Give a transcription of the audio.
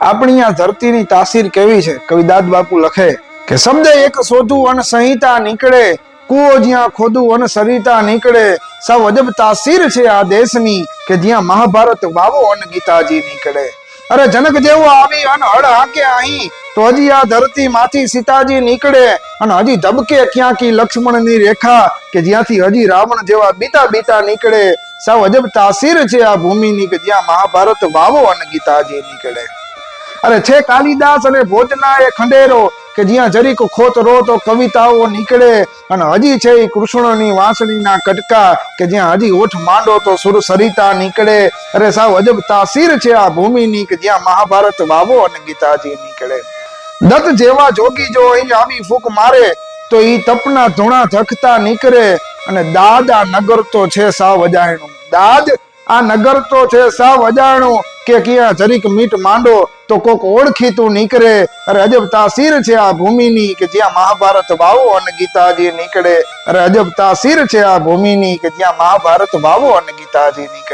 આપણી આ ધરતીની તાસીર કેવી છે? કવિ દાદ બાપુ લખે કે શબ્દ એક શોધું અને સંહિતા નીકળે, કુવો જ્યાં ખોદું અને સરિતા નીકળે, સાવ અજબ તાસીર છે આ દેશની કે જ્યાં મહાભારત વાવો અને ગીતાજી નીકળે. અરે જનક જેવો આવી અને હળ હાકે અહીં, તો હજી આ ધરતી માંથી સીતાજી નીકળે, અને હજી ધબકે ક્યાંકી લક્ષ્મણની રેખા કે જ્યાંથી હજી રાવણ જેવા બીતા બીતા નીકળે. સાવ અજબ તાસીર છે આ ભૂમિની કે જ્યાં મહાભારત વાવો અને ગીતાજી નીકળે. અરે છે કાલિદાસ અને ભોજના એ ખંડેરો કે જ્યાં જરીક ખોત રો તો કવિતાઓ નીકળે, અને હજી છે કૃષ્ણની વાંસળીના કટકા કે જ્યાં હજી ઓઠ માંડો તો સુર સરિતા નીકળે. અરે સાવ અજબ તાસીર છે આ ભૂમિની કે જ્યાં મહાભારત વાવો અને ગીતાજી નીકળે. દત્ત જેવા જોગી જો અહીં આવી ફૂક મારે તો ઈ તપના ધૂણા ધખતા નીકળે, અને દાદ આ નગર તો છે સાવ અજાણ્યું. દાદ આ નગર તો છે સાવ અજાણ્યું કે ક્યાં જરીક મીટ માંડો તો કોક ઓળખીતું નીકળે. અરે અજબ તાસીર છે આ ભૂમિની કે જ્યાં મહાભારત વાવો અને ગીતાજી નીકળે. અરે અજબ તાસીર છે આ ભૂમિની કે જ્યાં મહાભારત વાવો અને ગીતાજી નીકળે.